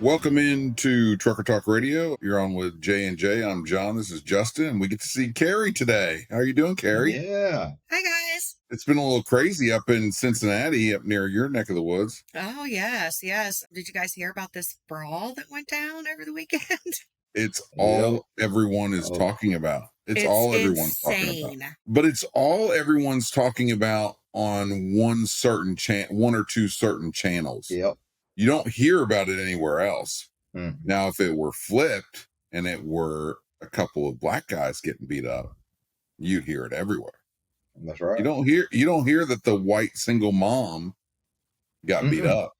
Welcome into Trucker Talk Radio. You're on with J and J. I'm John. This is Justin, and we get to see Carrie today. How are you doing, Carrie? Yeah. Hi, guys. It's been a little crazy up in Cincinnati, up near your neck of the woods. Oh, yes. Did you guys hear about this brawl that went down over the weekend? It's all everyone is talking about. It's all everyone's talking about. But it's all everyone's talking about on one or two certain channels. Yep. You don't hear about it anywhere else. Mm-hmm. Now, if it were flipped and it were a couple of black guys getting beat up, you'd hear it everywhere. That's right. You don't hear that the white single mom got beat up.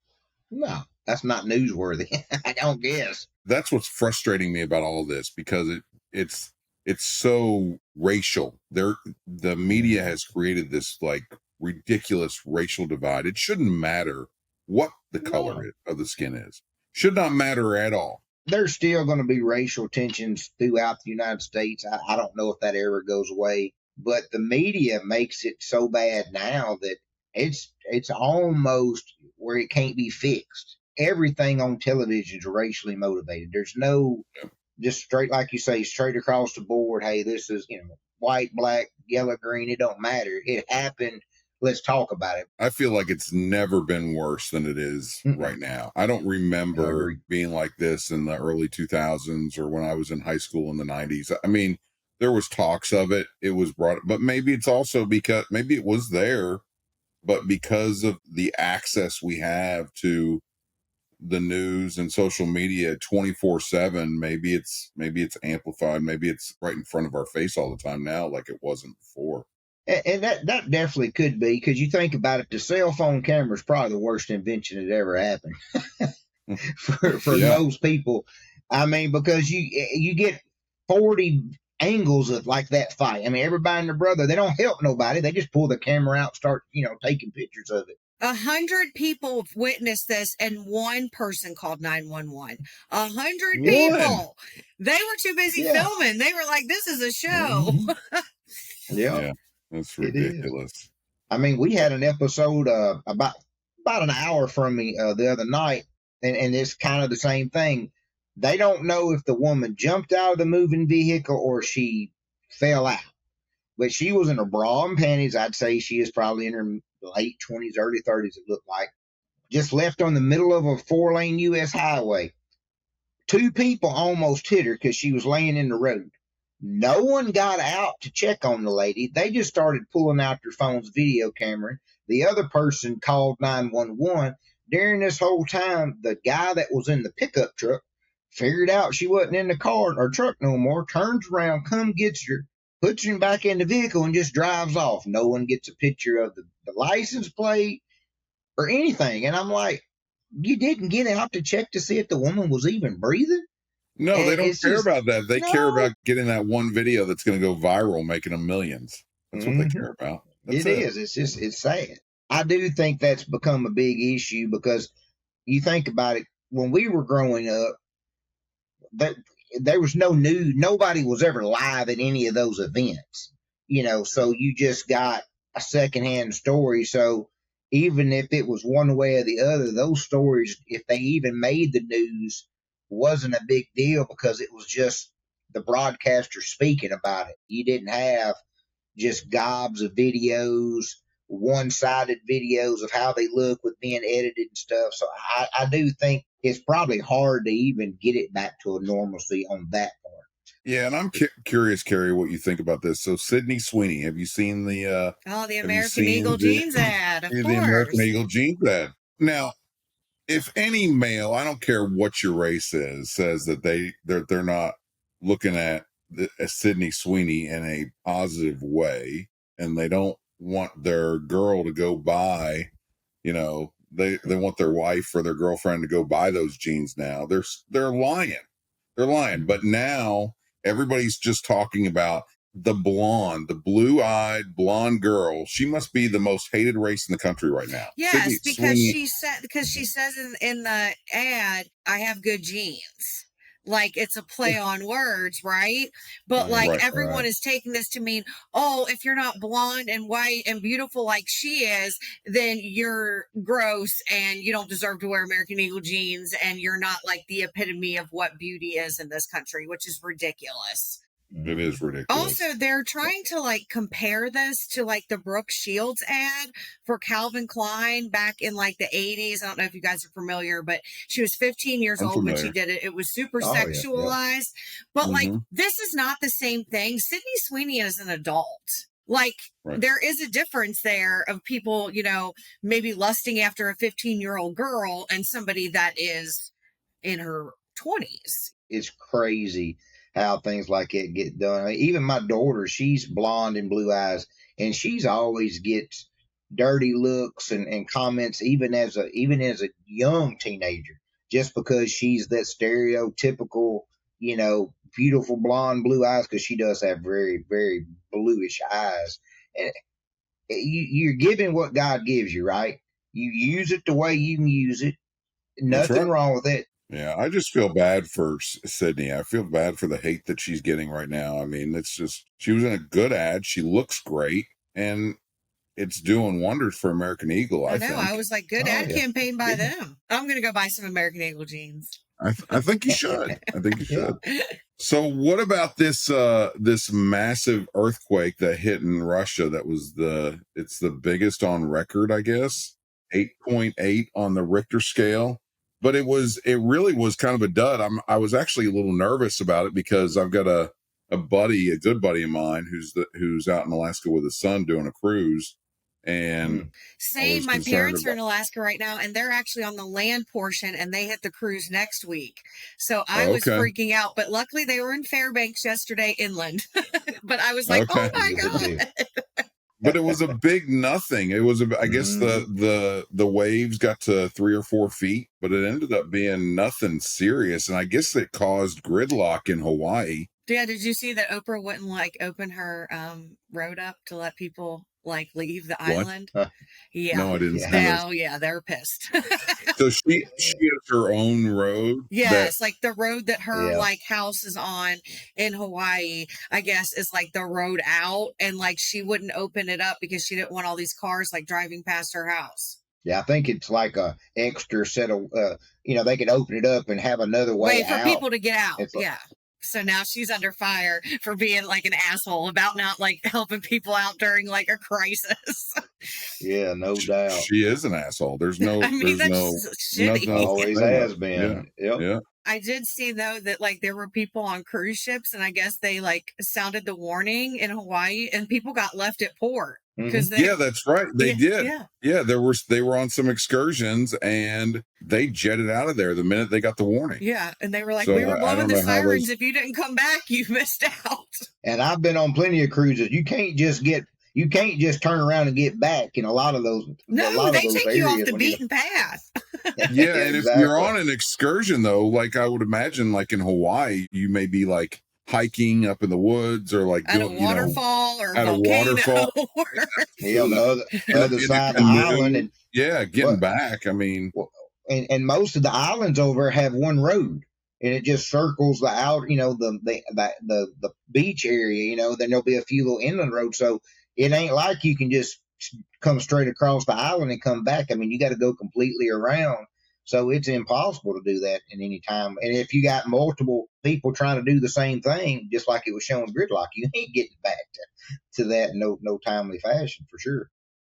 No, that's not newsworthy. I don't guess. That's what's frustrating me about all of this, because it's so racial. The media has created this like ridiculous racial divide. It shouldn't matter what the color of the skin is. Should not matter at all. There's still going to be racial tensions throughout the United States. I don't know if that ever goes away, but the media makes it so bad now that it's almost where it can't be fixed. Everything on television is racially motivated. There's no just straight, like you say, straight across the board. Hey, this is, white, black, yellow, green. It don't matter. It happened. Let's talk about it. I feel like it's never been worse than it is right now. I don't remember being like this in the early 2000s or when I was in high school in the 90s. I mean, there was talks of it. It was brought, but maybe it's also because maybe it was there, but because of the access we have to the news and social media 24/7, maybe it's amplified. Maybe it's right in front of our face all the time now, like it wasn't before. And that definitely could be, because you think about it, the cell phone camera is probably the worst invention that ever happened for most people. I mean, because you get 40 angles of like that fight. I mean, everybody and their brother, they don't help nobody. They just pull the camera out, start, taking pictures of it. 100 people witnessed this, and one person called 911. 100 people. They were too busy filming. They were like, "This is a show." Yeah, that's ridiculous. I mean, we had an episode about an hour from me the other night, and it's kind of the same thing. They don't know if the woman jumped out of the moving vehicle or she fell out, but she was in her bra and panties. I'd say she is probably in her late 20s, early 30s, it looked like. Just left on the middle of a 4-lane U.S. highway. 2 people almost hit her because she was laying in the road. No one got out to check on the lady. They just started pulling out their phone's video camera. The other person called 911. During this whole time, the guy that was in the pickup truck figured out she wasn't in the car or truck no more, turns around, gets her, puts him back in the vehicle, and just drives off. No one gets a picture of the license plate or anything. And I'm like, you didn't get out to check to see if the woman was even breathing? No, they don't care about that. They care about getting that one video that's going to go viral, making them millions. That's what they care about. It is. It's sad. I do think that's become a big issue, because you think about it, when we were growing up, there was no news. Nobody was ever live at any of those events, so you just got a secondhand story. So even if it was one way or the other, those stories, if they even made the news, wasn't a big deal, because it was just the broadcaster speaking about it. You didn't have just gobs of videos, one-sided videos of how they look with being edited and stuff. So I do think it's probably hard to even get it back to a normalcy on that part. Yeah, and I'm curious, Carrie, what you think about this. So Sydney Sweeney, have you seen the the American Eagle jeans ad? Of course. The American Eagle jeans ad. Now, if any male, I don't care what your race is, says that they're not looking at Sydney Sweeney in a positive way, and they don't want their girl to go buy, they want their wife or their girlfriend to go buy those jeans now, they're lying. They're lying. But now everybody's just talking about the blue-eyed blonde girl. She must be the most hated race in the country right now. Yes, because she says in the ad, "I have good genes." like it's a play on words, right? But like Right, everyone right. is taking this to mean, oh, if you're not blonde and white and beautiful like she is, then you're gross and you don't deserve to wear American Eagle jeans and you're not like the epitome of what beauty is in this country, which is ridiculous. It is ridiculous. Also, they're trying to like compare this to like the Brooke Shields ad for Calvin Klein back in like the 80s. I don't know if you guys are familiar, but she was 15 years I'm old when familiar. she did it. It was super Oh, yeah, sexualized. But like, Mm-hmm. this is not the same thing. Sydney Sweeney is an adult. Like, Right. there is a difference there of people, you know, maybe lusting after a 15-year-old girl and somebody that is in her 20s. It's crazy how things like it get done. I mean, even my daughter, she's blonde and blue eyes, and she's always gets dirty looks and comments even as a young teenager, just because she's that stereotypical, you know, beautiful blonde blue eyes, because she does have very, very bluish eyes. And you're given what God gives you, right? You use it the way you can use it. Nothing wrong with it. Yeah, I just feel bad for Sydney. I feel bad for the hate that she's getting right now. I mean, it's just, she was in a good ad. She looks great, and it's doing wonders for American Eagle, I think. I was like, good ad campaign by them. I'm going to go buy some American Eagle jeans. I think you should. I think you should. So what about this this massive earthquake that hit in Russia that was it's the biggest on record, I guess. 8.8 on the Richter scale. But it really was kind of a dud. I was actually a little nervous about it because I've got a good buddy of mine who's out in Alaska with his son doing a cruise. And same, my parents are in Alaska right now, and they're actually on the land portion, and they hit the cruise next week. So I was freaking out, but luckily they were in Fairbanks yesterday inland. But I was like, oh my God. But it was a big nothing. It was, I guess the waves got to 3 or 4 feet, but it ended up being nothing serious. And I guess it caused gridlock in Hawaii. Yeah, did you see that Oprah wouldn't like open her road up to let people like leave the island? Yeah. No, I didn't see that. Oh, yeah, they're pissed. So she has her own road. Yes, like the road that her like house is on in Hawaii, I guess, is like the road out, and like she wouldn't open it up because she didn't want all these cars like driving past her house. Yeah, I think it's like a extra set of, you know, they could open it up and have another way for out. people to get out. Yeah. So now she's under fire for being like an asshole about not like helping people out during like a crisis. Yeah, no doubt. She is an asshole. There's no, I mean, nothing always has been. Yeah. I did see though that like there were people on cruise ships, and I guess they like sounded the warning in Hawaii, and people got left at port. Yeah, that's right. They did. Yeah, they were on some excursions and they jetted out of there the minute they got the warning. Yeah, and they were like, we were blowing the sirens. If you didn't come back, you missed out. And I've been on plenty of cruises. You can't just turn around and get back in a lot of those. No, they take you off the beaten path. Yeah, and if you're on an excursion though, like I would imagine, like in Hawaii, you may be like hiking up in the woods or like at a waterfall or at volcano. A waterfall. On the other side of the island. And getting back. I mean, and most of the islands over have one road, and it just circles the out, you know, the beach area, you know. Then there'll be a few little inland roads, so it ain't like you can just come straight across the island and come back. I mean, you got to go completely around. So it's impossible to do that in any time. And if you got multiple people trying to do the same thing, just like it was showing gridlock, you ain't getting back to that in no timely fashion for sure.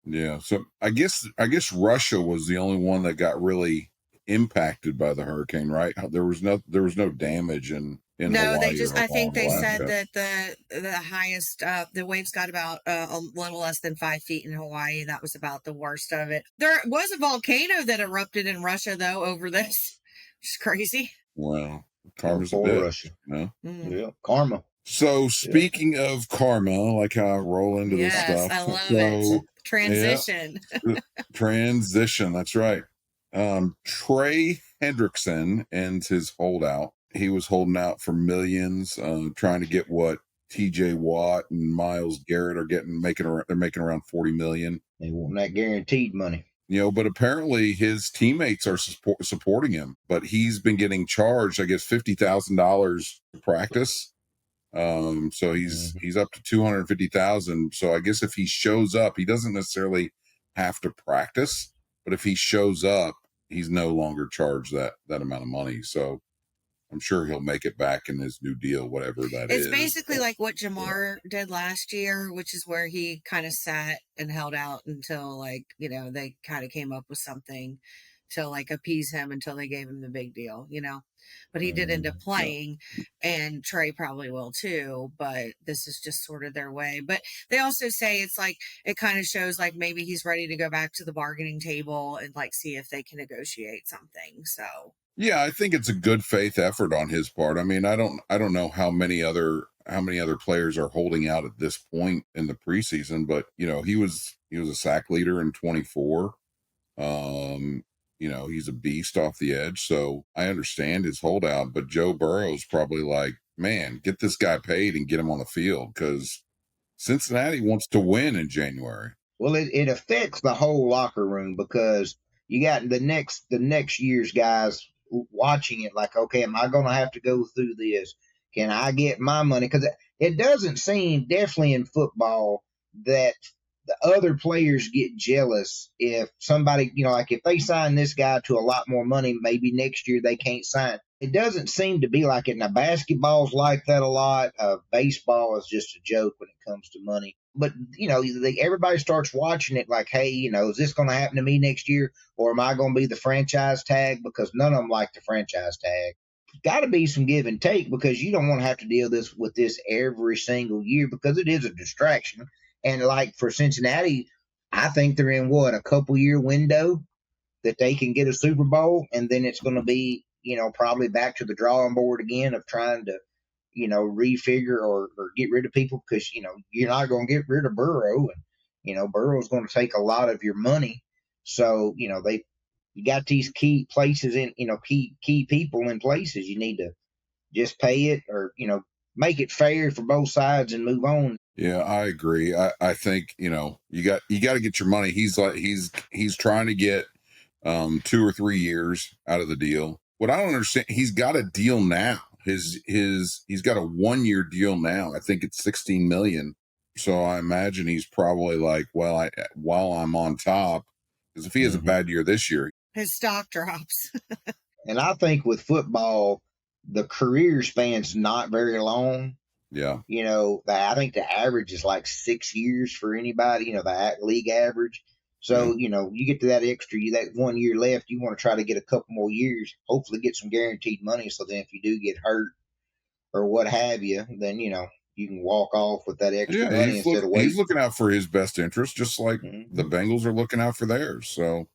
Yeah. So I guess Russia was the only one that got really impacted by the hurricane, right? There was no damage in no, Hawaii. They just, I think they said that the highest, the waves got about a little less than 5 feet in Hawaii. That was about the worst of it. There was a volcano that erupted in Russia though over this. It's crazy. Wow. Karma's a bitch, Russia. You know? Yeah. Karma. So speaking of karma, like how I roll into this stuff. I love it. Transition. Yeah. Transition. That's right. Trey Hendrickson ends his holdout. He was holding out for millions, trying to get what TJ Watt and Myles Garrett are making around $40 million. They want that guaranteed money. But apparently his teammates are supporting him, but he's been getting charged, I guess, $50,000 to practice. So he's up to 250,000. So I guess if he shows up, he doesn't necessarily have to practice, but if he shows up, he's no longer charged that amount of money. So I'm sure he'll make it back in his new deal, whatever that is. It's basically like what Jamar did last year, which is where he kind of sat and held out until they kind of came up with something to appease him until they gave him the big deal, but he did end up playing, and Trey probably will too, but this is just sort of their way. But they also say it's it kind of shows maybe he's ready to go back to the bargaining table and see if they can negotiate something. So yeah, I think it's a good faith effort on his part. I mean, I don't know how many other players are holding out at this point in the preseason, but he was a sack leader in 24. He's a beast off the edge, so I understand his holdout, but Joe Burrow's probably like, man, get this guy paid and get him on the field, because Cincinnati wants to win in January. Well, it affects the whole locker room, because you got the next year's guys watching it okay, am I going to have to go through this? Can I get my money? Because it doesn't seem, definitely in football, that the other players get jealous if somebody, if they sign this guy to a lot more money, maybe next year they can't sign. It doesn't seem to be like it. Now, basketball's like that a lot. Baseball is just a joke when it comes to money. But, everybody starts watching it hey, is this going to happen to me next year? Or am I going to be the franchise tag? Because none of them like the franchise tag. Got to be some give and take, because you don't want to have to deal with this every single year, because it is a distraction. And for Cincinnati, I think they're in a couple year window that they can get a Super Bowl, and then it's going to be, probably back to the drawing board again of trying to, refigure or get rid of people, because, you're not going to get rid of Burrow, and, Burrow's going to take a lot of your money. So, you got these key places in, key people in places. You need to just pay it, or, make it fair for both sides and move on. Yeah, I agree. I think, you got to get your money. He's trying to get 2 or 3 years out of the deal. What I don't understand, he's got a deal now. He's got a 1-year deal now. I think it's $16 million. So I imagine he's probably well, while I'm on top, because if he has a bad year this year, his stock drops. And I think with football, the career span's not very long. Yeah. I think the average is 6 years for anybody, the league average. So, you get to that that 1 year left, you want to try to get a couple more years, hopefully get some guaranteed money. So then if you do get hurt or what have you, then, you can walk off with that extra money instead of waiting. He's looking out for his best interest, just like the Bengals are looking out for theirs. So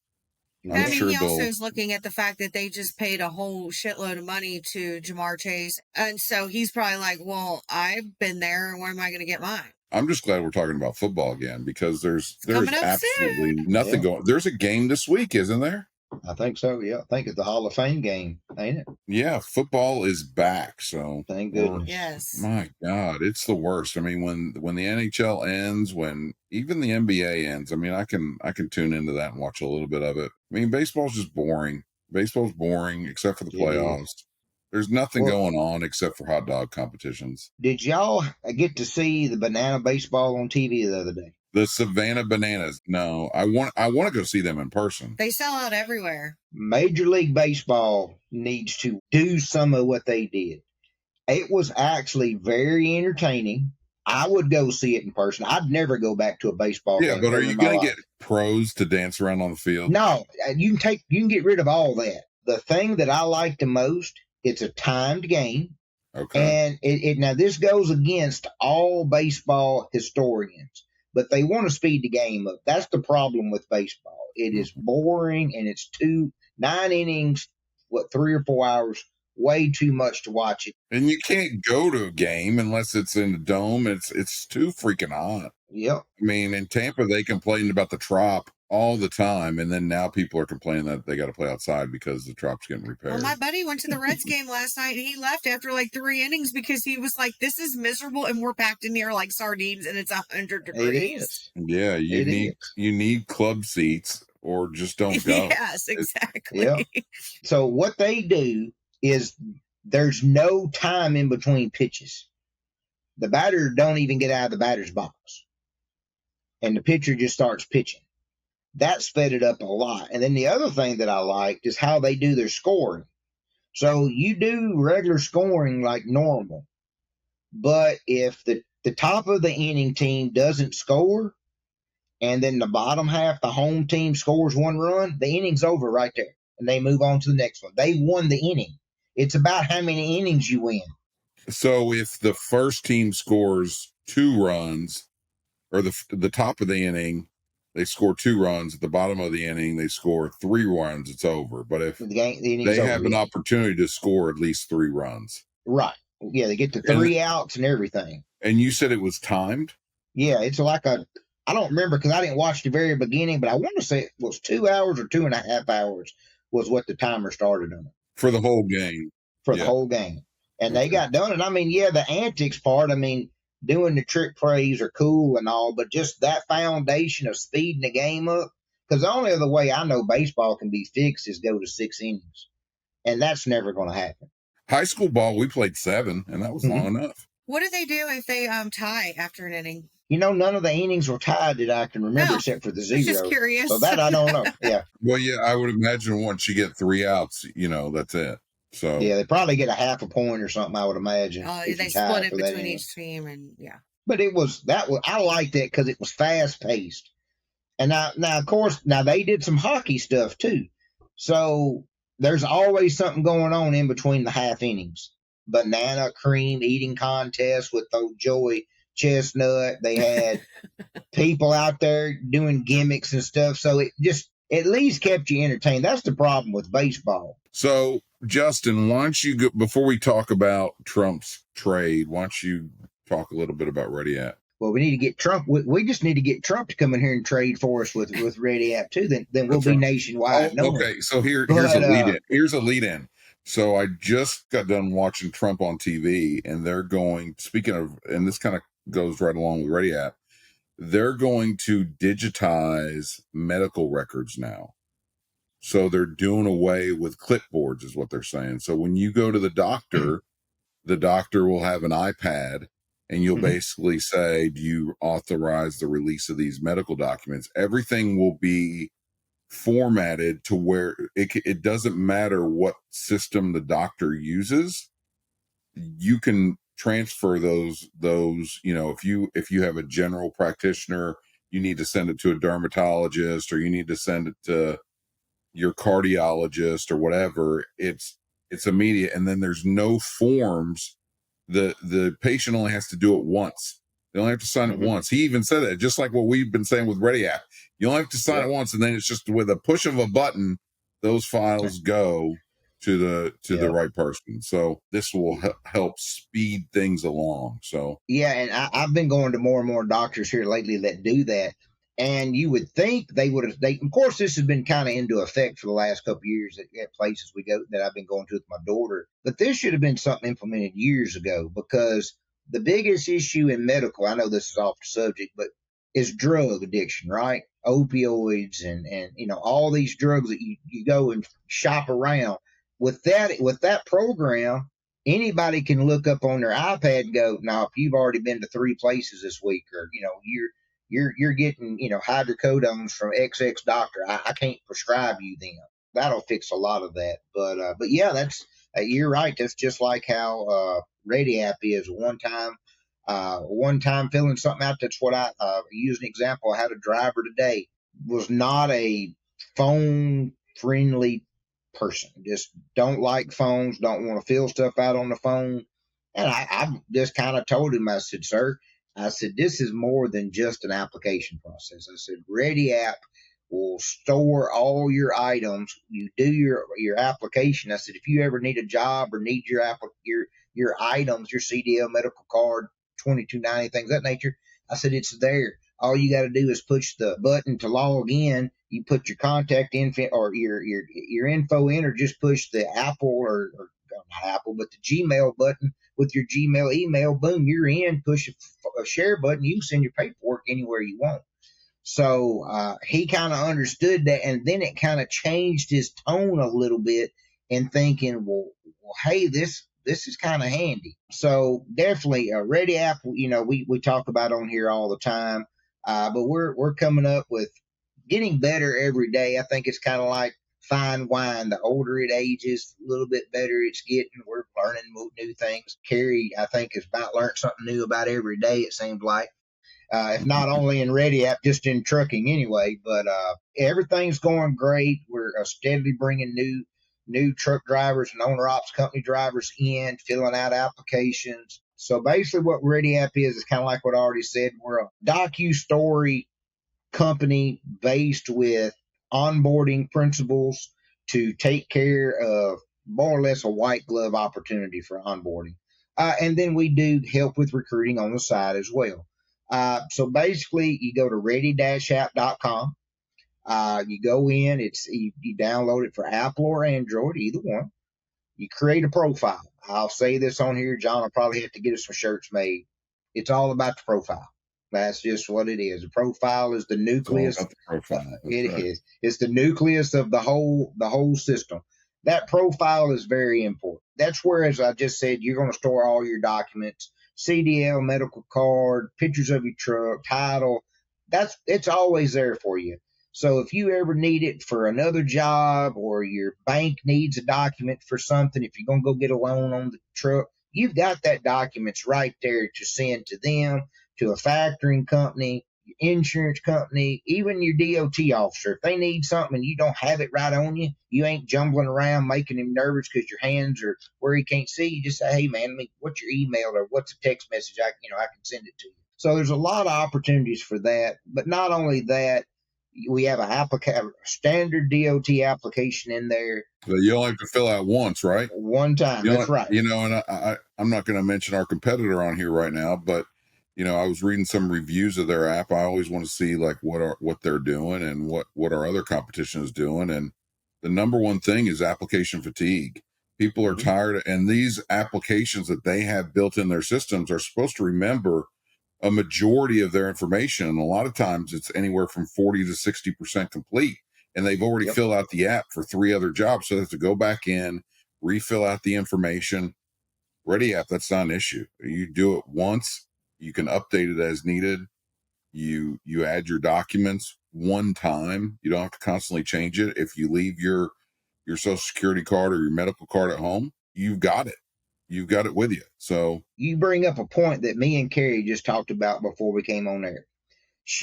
I'm sure he also is looking at the fact that they just paid a whole shitload of money to Jamar Chase. And so he's probably well, I've been there, and where am I going to get mine? I'm just glad we're talking about football again, because there's absolutely nothing going. There's a game this week, isn't there? I think so. Yeah, I think it's the Hall of Fame game, ain't it? Yeah, football is back. So thank goodness. Yes. My God, it's the worst. I mean, when the NHL ends, when even the NBA ends, I mean, I can tune into that and watch a little bit of it. I mean, baseball's just boring. Baseball's boring except for the playoffs. There's nothing going on except for hot dog competitions. Did y'all get to see the banana baseball on TV the other day? The Savannah Bananas. No, I want to go see them in person. They sell out everywhere. Major League Baseball needs to do some of what they did. It was actually very entertaining. I would go see it in person. I'd never go back to a baseball game. Yeah, but are you going to get pros to dance around on the field? No, you can get rid of all that. The thing that I like the most, it's a timed game. Okay. And now this goes against all baseball historians, but they want to speed the game up. That's the problem with baseball. It is boring, and it's 9 innings, 3 or 4 hours, way too much to watch it. And you can't go to a game unless it's in the dome. It's too freaking hot. Yep. I mean, in Tampa, they complained about the Trop all the time, and then now people are complaining that they got to play outside because the Trop's getting repaired. Well, my buddy went to the Reds game last night, and he left after 3 innings because he was like, "This is miserable, and we're packed in here like sardines, and it's 100 degrees." It is. Yeah, you need club seats or just don't go. Yes, exactly. Yeah. So what they do is there's no time in between pitches. The batter don't even get out of the batter's box, and the pitcher just starts pitching. That sped it up a lot. And then the other thing that I liked is how they do their scoring. So you do regular scoring like normal, but if the top of the inning team doesn't score, and then the bottom half, the home team, scores 1 run, the inning's over right there, and they move on to the next one. They won the inning. It's about how many innings you win. So if the first team scores 2 runs, or the top of the inning, they score 2 runs. At the bottom of the inning, they score 3 runs. It's over. But if they have an opportunity to score at least 3 runs, right? Yeah, they get the 3 outs and everything. And you said it was timed? Yeah, it's like I don't remember because I didn't watch the very beginning, but I want to say it was 2 hours or 2.5 hours was what the timer started on it. For the whole game. For the whole game. And they got done. And I mean, yeah, the antics part, I mean, doing the trick plays are cool and all, but just that foundation of speeding the game up, because the only other way I know baseball can be fixed is go to 6 innings. And that's never going to happen. High school ball, we played 7, and that was long enough. What do they do if they tie after an inning? You know, none of the innings were tied that I can remember except for the 0. Just curious. So that I don't know. Yeah. Well, yeah, I would imagine once you get 3 outs, that's it. So yeah, they probably get a half a point or something, I would imagine. They split it between each team, and yeah. But I liked it because it was fast paced. And now, of course, they did some hockey stuff too. So there's always something going on in between the half innings. Banana cream eating contest with those Joey Chestnut. They had people out there doing gimmicks and stuff. So it just at least kept you entertained. That's the problem with baseball. So, Justin, why don't you go, before we talk about Trump's trade, why don't you talk a little bit about Ready App? Well, we need to get Trump. We just need to get Trump to come in here and trade for us with Ready App too. Then we'll be nationwide. Okay, so here's a lead in. So I just got done watching Trump on TV, and they're going. Speaking of, and this kind of goes right along with Ready App. They're going to digitize medical records now. So they're doing away with clipboards, is what they're saying. So when you go to the doctor will have an iPad, and you'll basically say, do you authorize the release of these medical documents? Everything will be formatted to where it doesn't matter what system the doctor uses. You can transfer those, if you have a general practitioner, you need to send it to a dermatologist, or you need to send it to your cardiologist or whatever. It's immediate. And then there's no forms. The patient only has to do it once. They only have to sign it once. He even said that, just like what we've been saying with Ready App. You only have to sign it once, and then it's just with a push of a button, those files go to the right person. So this will help speed things along. So yeah, and I've been going to more and more doctors here lately that do that. And you would think they would have. Of course, this has been kind of into effect for the last couple of years at places we go that I've been going to with my daughter. But this should have been something implemented years ago, because the biggest issue in medical, I know this is off the subject, but is drug addiction, right? Opioids and all these drugs that you go and shop around. With that program, anybody can look up on their iPad and go, now, if you've already been to 3 places this week, or you're getting, hydrocodones from XX doctor, I can't prescribe you them. That'll fix a lot of that. But yeah, that's you're right. That's just like how Ready App is. One time filling something out. That's what I use an example. I had a driver today, was not a phone friendly person. Just don't like phones, don't want to fill stuff out on the phone. And I just kind of told him, I said, sir, this is more than just an application process. I said, Ready App will store all your items. You do your application. I said, if you ever need a job or need your items, your CDL, medical card, 2290, things of that nature, I said, it's there. All you got to do is push the button to log in. You put your contact info or your info in, or just push the Apple or not Apple, but the Gmail button with your Gmail email. Boom, you're in. Push a share button. You can send your paperwork anywhere you want. So he kind of understood that, and then it kind of changed his tone a little bit in thinking, well, hey, this is kind of handy. So definitely a Ready app, we talk about on here all the time, but we're coming up with getting better every day. I think it's kind of like fine wine. The older it ages, a little bit better it's getting. We're learning new things. Carrie, I think, has about learned something new about every day, it seems like. If not only in Ready App, just in trucking anyway. But everything's going great. We're steadily bringing new truck drivers and owner ops company drivers in, filling out applications. So basically what Ready App is kind of like what I already said. We're a docu-story company based with onboarding principles to take care of more or less a white glove opportunity for onboarding. And then we do help with recruiting on the side as well. So basically, you go to ready-app.com. You go in, you download it for Apple or Android, either one. You create a profile. I'll say this on here. John will probably have to get us some shirts made. It's all about the profile. That's just what it is. The profile is the nucleus. It's all about the profile. It is. It's the nucleus of the whole system. That profile is very important. That's where, as I just said, you're going to store all your documents, CDL, medical card, pictures of your truck, title. It's always there for you. So if you ever need it for another job, or your bank needs a document for something, if you're going to go get a loan on the truck, you've got that documents right there to send to them, to a factoring company, your insurance company, even your DOT officer. If they need something and you don't have it right on you, you ain't jumbling around making him nervous because your hands are where he can't see. You just say, hey, man, what's your email, or what's a text message I can send it to you. So there's a lot of opportunities for that. But not only that, we have a standard DOT application in there. So you only have to fill out once, right? One time. That's right. And I'm not going to mention our competitor on here right now, but I was reading some reviews of their app. I always want to see like what they're doing and what our other competition is doing. And the number one thing is application fatigue. People are tired, and these applications that they have built in their systems are supposed to remember a majority of their information. And a lot of times it's anywhere from 40 to 60% complete. And they've already filled out the app for 3 other jobs. So they have to go back in, refill out the information. Ready App, that's not an issue. You do it once, you can update it as needed. You add your documents one time. You don't have to constantly change it. If you leave your social security card or your medical card at home, you've got it. You've got it with you. So you bring up a point that me and Carrie just talked about before we came on air.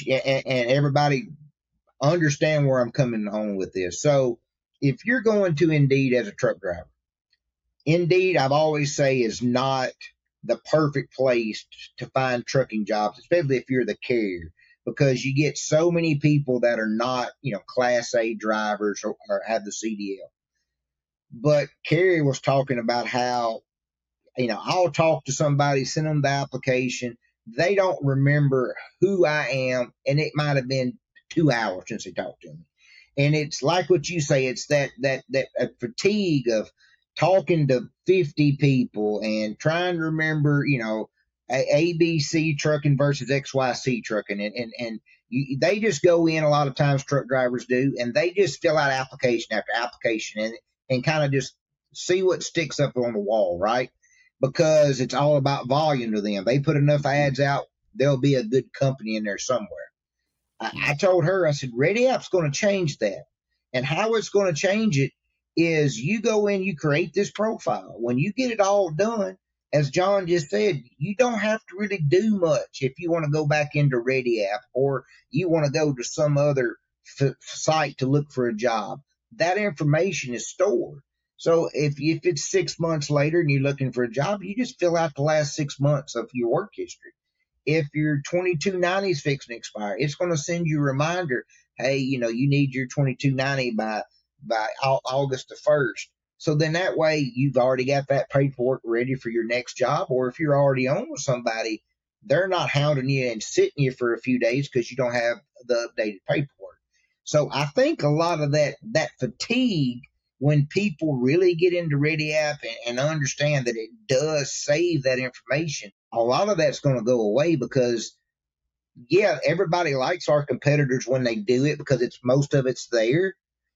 And everybody understand where I'm coming on with this. So if you're going to Indeed as a truck driver, Indeed, I've always say, is not the perfect place to find trucking jobs, especially if you're the carrier, because you get so many people that are not, Class A drivers or have the CDL. But Carrie was talking about how, I'll talk to somebody, send them the application. They don't remember who I am, and it might have been 2 hours since they talked to me. And it's like what you say, it's that fatigue of talking to 50 people and trying to remember, ABC trucking versus XYC trucking. And they just go in, a lot of times truck drivers do, and they just fill out application after application and kind of just see what sticks up on the wall, right? Because it's all about volume to them. They put enough ads out, there'll be a good company in there somewhere. I told her, I said, Ready App's going to change that. And how it's going to change it is you go in, you create this profile. When you get it all done, as John just said, you don't have to really do much if you want to go back into Ready App, or you want to go to some other site to look for a job. That information is stored. So if it's 6 months later and you're looking for a job, you just fill out the last 6 months of your work history. If your 2290 is fixing to expire, it's going to send you a reminder. Hey, you need your 2290 by August the 1st. So then that way you've already got that paperwork ready for your next job. Or if you're already on with somebody, they're not hounding you and sitting you for a few days because you don't have the updated paperwork. So I think a lot of that fatigue, when people really get into Ready App and understand that it does save that information, a lot of that's going to go away, because yeah, everybody likes our competitors when they do it because most of it's there.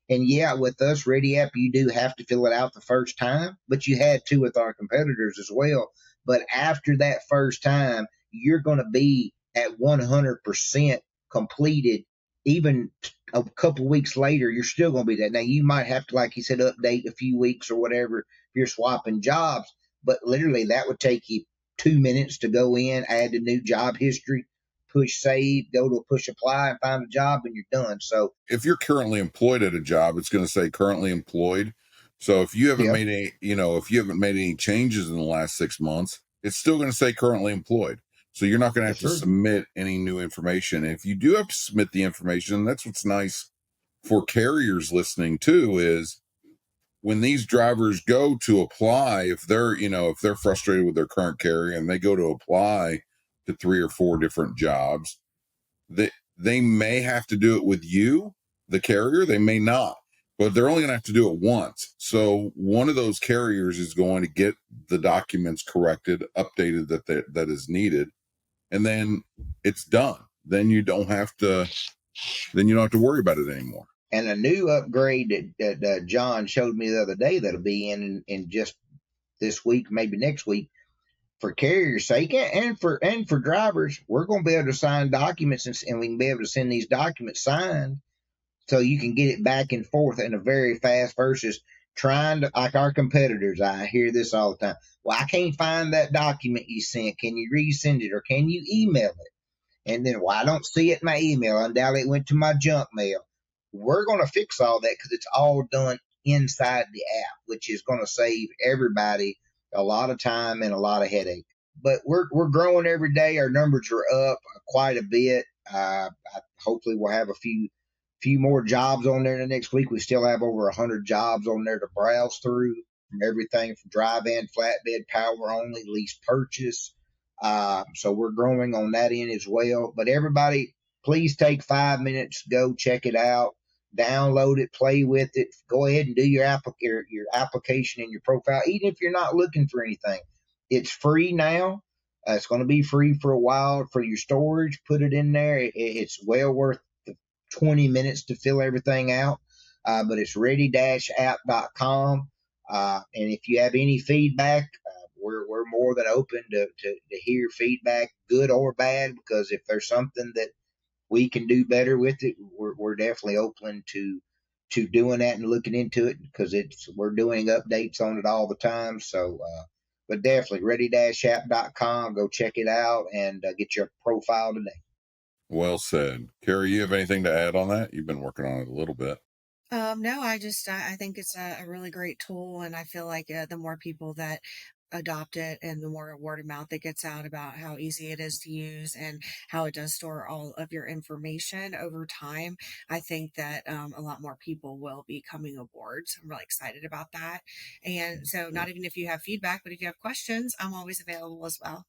And yeah, with us, Ready App, you do have to fill it out the first time, but you had to with our competitors as well. But after that first time, you're going to be at 100% completed. Even a couple weeks later, you're still going to be that. Now, you might have to, like you said, update a few weeks or whatever if you're swapping jobs, but literally that would take you 2 minutes to go in, add the new job history, push save, go to push apply and find a job, and you're done. So if you're currently employed at a job, it's going to say currently employed. So if you haven't yeah, made if you haven't made any changes in the last 6 months, it's still going to say currently employed. So you're not going to have yes, to sir. submit any new information. And if you do have to submit the information, that's what's nice for carriers listening too, is when these drivers go to apply, if they're frustrated with their current carrier and they go to apply to 3 or 4 different jobs, they may have to do it with you, the carrier. They may not, but they're only going to have to do it once. So one of those carriers is going to get the documents corrected, updated that is needed, and then it's done. Then you don't have to worry about it anymore. And a new upgrade that John showed me the other day that'll be in just this week, maybe next week, for carrier's sake and for drivers, we're going to be able to sign documents and we can be able to send these documents signed so you can get it back and forth in a very fast versus trying to, like our competitors. I hear this all the time. Well, I can't find that document you sent. Can you resend it or can you email it? And then, well, I don't see it in my email. Undoubtedly, it went to my junk mail. We're going to fix all that because it's all done inside the app, which is going to save everybody a lot of time and a lot of headache. But we're growing every day. Our numbers are up quite a bit. Hopefully, we'll have a few more jobs on there the next week. We still have over 100 jobs on there to browse through, from everything from drive-in, flatbed, power only, lease purchase. So we're growing on that end as well. But everybody, please take 5 minutes, go check it out, download it, play with it. Go ahead and do your application and your profile, even if you're not looking for anything. It's free now. It's going to be free for a while for your storage. Put it in there. It's well worth 20 minutes to fill everything out. But it's ready-app.com. And if you have any feedback, we're more than open to hear feedback, good or bad, because if there's something that we can do better with it, we're definitely open to doing that and looking into it, because we're doing updates on it all the time. So, but definitely ready-app.com. Go check it out and get your profile today. Well said. Carrie, you have anything to add on that? You've been working on it a little bit. No, I think it's a really great tool, and I feel like the more people that adopt it and the more word of mouth that gets out about how easy it is to use and how it does store all of your information over time, I think that a lot more people will be coming aboard. So I'm really excited about that. And so not even if you have feedback, but if you have questions, I'm always available as well.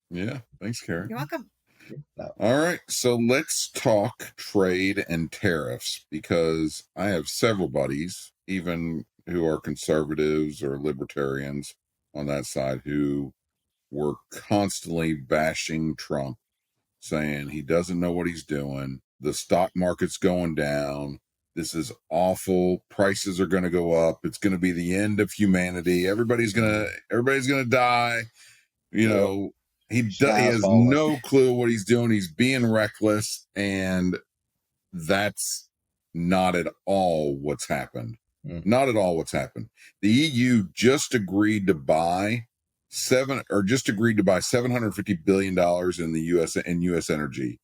Yeah. Thanks, Carrie. You're welcome. All right, so let's talk trade and tariffs, because I have several buddies, even who are conservatives or libertarians on that side, who were constantly bashing Trump, saying he doesn't know what he's doing. The stock market's going down. This is awful. Prices are going to go up. It's going to be the end of humanity. Everybody's going to die. He has no clue what he's doing. He's being reckless, and that's not at all what's happened. Not at all what's happened. The EU just agreed to buy $750 billion in the U.S. energy,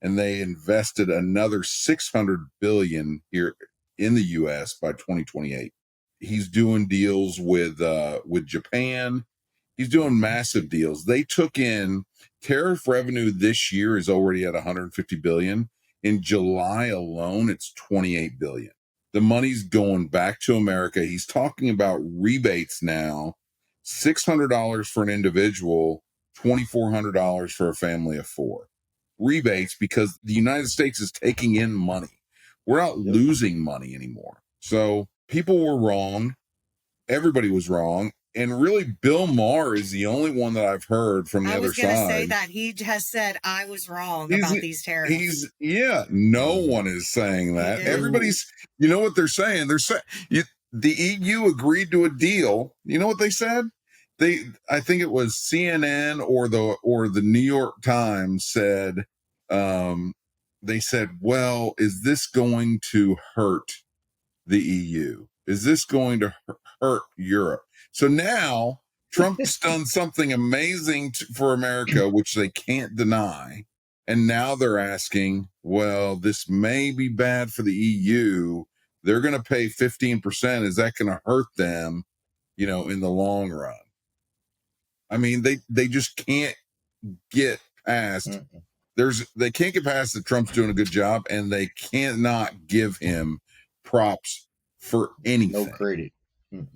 and they invested another $600 billion here in the U.S. by 2028. He's doing deals with Japan. He's doing massive deals. They took in tariff revenue this year is already at 150 billion. In July alone, it's 28 billion. The money's going back to America. He's talking about rebates now, $600 for an individual, $2,400 for a family of 4. Rebates, because the United States is taking in money. We're not losing money anymore. So people were wrong. Everybody was wrong. And really, Bill Maher is the only one that I've heard from the I other was going to say side. that he has said I was wrong about these tariffs. No one is saying that. did. Everybody's, you know what they're saying? They're saying the EU agreed to a deal. You know what they said? I think it was CNN or the New York Times said, they said, well, is this going to hurt the EU? Is this going to hurt Europe? So now Trump's done something amazing for America, which they can't deny. And now they're asking, well, this may be bad for the EU. They're going to pay 15%. Is that going to hurt them, in the long run? I mean, they just can't get past. They can't get past that Trump's doing a good job, and they cannot give him props for anything. No credit.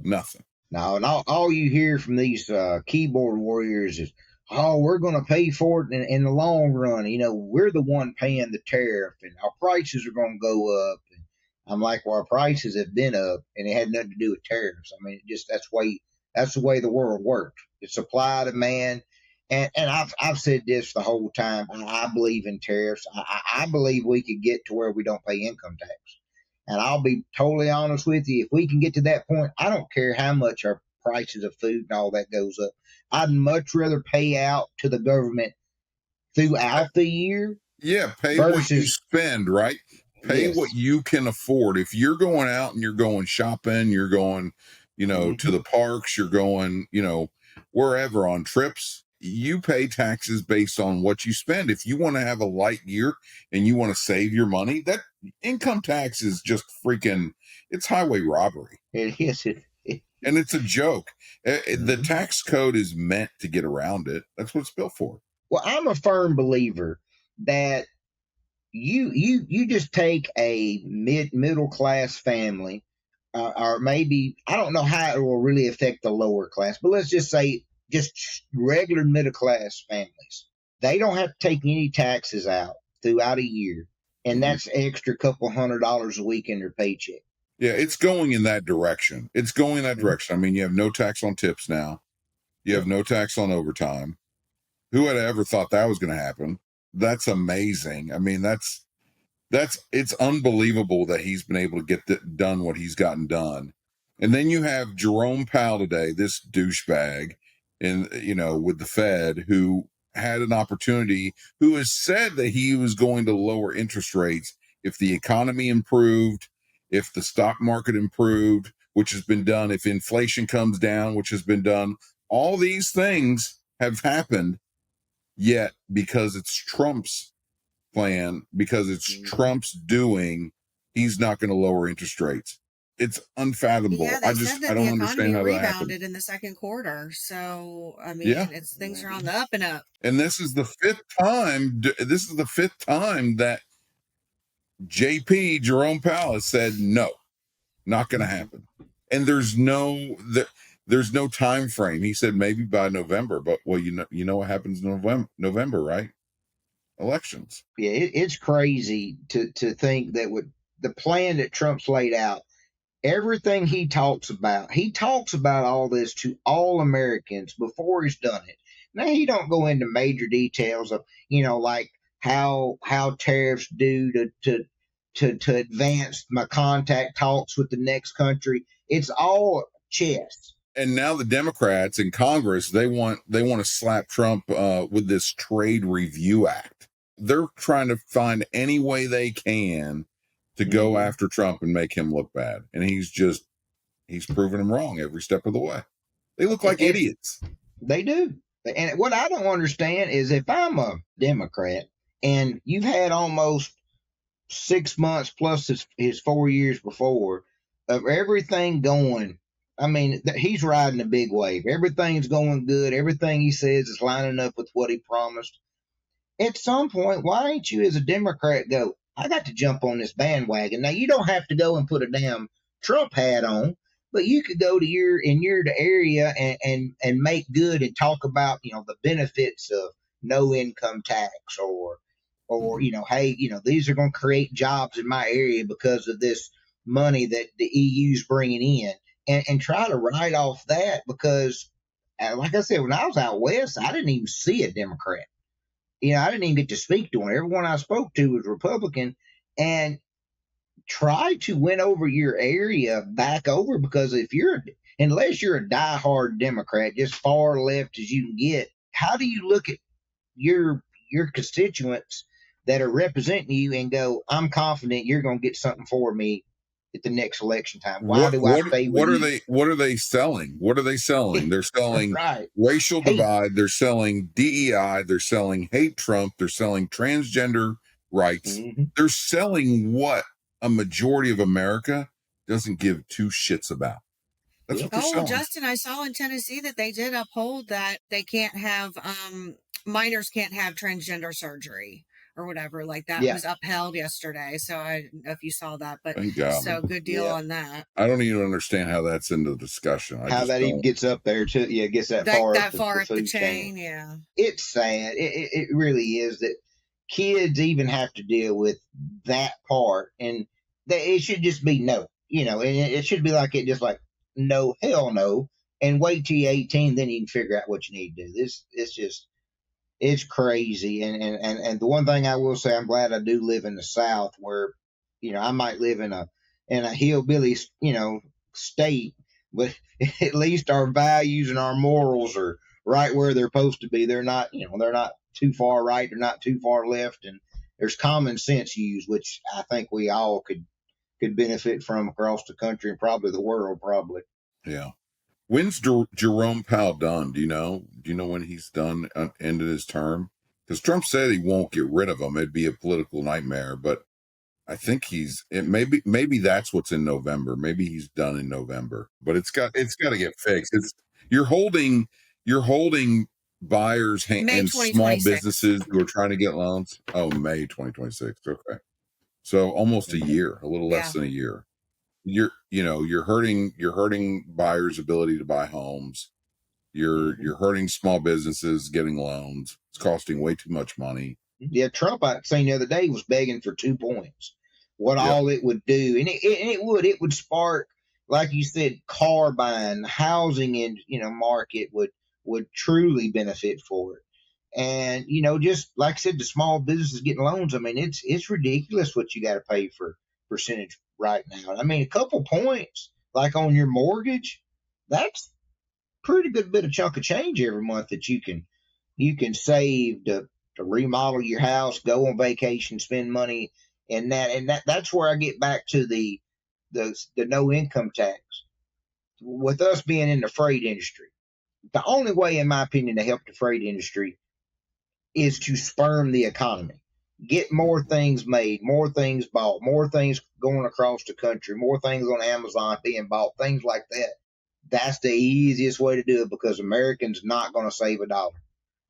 Nothing. No, and all you hear from these keyboard warriors is, oh, we're going to pay for it in the long run. We're the one paying the tariff, and our prices are going to go up. And I'm like, well, our prices have been up, and it had nothing to do with tariffs. I mean, that's the way the world works. It's supply, demand. And I've said this the whole time. I believe in tariffs. I believe we could get to where we don't pay income tax. And I'll be totally honest with you. If we can get to that point, I don't care how much our prices of food and all that goes up. I'd much rather pay out to the government throughout the year. Yeah, pay what you spend, right? Pay what you can afford. If you're going out and you're going shopping, you're going, to the parks, you're going, wherever on trips, you pay taxes based on what you spend. If you want to have a light year and you want to save your money, that income tax is just it's highway robbery. It is. And it's a joke. The tax code is meant to get around it. That's what it's built for. Well, I'm a firm believer that you just take a middle class family, or maybe, I don't know how it will really affect the lower class, but let's just say just regular middle class families. They don't have to take any taxes out throughout a year, and that's extra couple $100 a week in their paycheck. Yeah, it's going in that direction. I mean, you have no tax on tips now. You have no tax on overtime. Who had ever thought that was going to happen? That's amazing. I mean, it's unbelievable that he's been able to get done what he's gotten done. And then you have Jerome Powell today, this douchebag, with the Fed, who had an opportunity, who has said that he was going to lower interest rates if the economy improved, if the stock market improved, which has been done, if inflation comes down, which has been done. All these things have happened, yet because it's Trump's plan, because it's Trump's doing, he's not going to lower interest rates. It's unfathomable. Yeah, I don't understand how that happened. Rebounded in the second quarter, so I mean, things are on the up and up. And this is the fifth time. That Jerome Powell has said no, not going to happen. And there's no time frame. He said maybe by November, but you know what happens in November, right? Elections. Yeah, it's crazy to think that with the plan that Trump's laid out, everything he talks about all this to all Americans before he's done it. Now, he don't go into major details of, like how tariffs do to advance my contact talks with the next country. It's all chess. And now the Democrats in Congress, they want to slap Trump with this Trade Review Act. They're trying to find any way they can to go after Trump and make him look bad. And he's proven them wrong every step of the way. They look like idiots. They do. And what I don't understand is, if I'm a Democrat and you've had almost 6 months plus his 4 years before of everything going, I mean, he's riding a big wave. Everything's going good. Everything he says is lining up with what he promised. At some point, why ain't you as a Democrat go, I got to jump on this bandwagon? Now, you don't have to go and put a damn Trump hat on, but you could go to your area and make good and talk about, the benefits of no income tax, or hey, these are going to create jobs in my area because of this money that the EU's bringing in. and try to write off that because, like I said, when I was out west, I didn't even see a Democrat. I didn't even get to speak to one. Everyone I spoke to was Republican, and try to win over your area back over, because unless you're a diehard Democrat, just far left as you can get, how do you look at your constituents that are representing you and go, I'm confident you're going to get something for me at the next election time? Why do I stay with you? What are they selling? What are they selling? They're selling right. racial divide. They're selling DEI. They're selling hate Trump. They're selling transgender rights. Mm-hmm. They're selling what a majority of America doesn't give two shits about. That's what they're selling. Justin, I saw in Tennessee that they did uphold that they can't have minors can't have transgender surgery or whatever. Like that was upheld yesterday. So I don't know if you saw that, but thank God. So good deal on that. I don't even understand how that's in the discussion. How that even gets up there to gets that far up the chain. Yeah, it's sad. It really is that kids even have to deal with that part, and that it should just be no. And it should be like it just like no, hell no, and wait till you're 18, then you can figure out what you need to do. It's crazy. And the one thing I will say, I'm glad I do live in the South, where, I might live in a hillbilly, state, but at least our values and our morals are right where they're supposed to be. They're not, they're not too far right. They're not too far left. And there's common sense used, which I think we all could benefit from across the country and probably the world, probably. Yeah. When's Jerome Powell done? Do you know? Do you know when he's done, ended his term? Because Trump said he won't get rid of him. It'd be a political nightmare, but I think maybe that's what's in November. Maybe he's done in November, but it's got to get fixed. You're holding buyers and small businesses who are trying to get loans. Oh, May 2026. Okay. So almost a year, a little less than a year. You're hurting buyers' ability to buy homes. You're hurting small businesses getting loans. It's costing way too much money. Yeah, Trump, I seen the other day, was begging for 2 points. What all it would do, and it would spark, like you said, car buying, housing, and market would truly benefit for it. And just like I said, the small businesses getting loans. I mean, it's ridiculous what you got to pay for percentage right now. I mean, a couple points, like on your mortgage, that's pretty good bit of chunk of change every month that you can save to remodel your house, go on vacation, spend money, and that's where I get back to the no income tax. With us being in the freight industry, the only way, in my opinion, to help the freight industry is to spurn the economy. Get more things made, more things bought, more things going across the country, more things on Amazon being bought, things like that. That's the easiest way to do it, because Americans not going to save a dollar.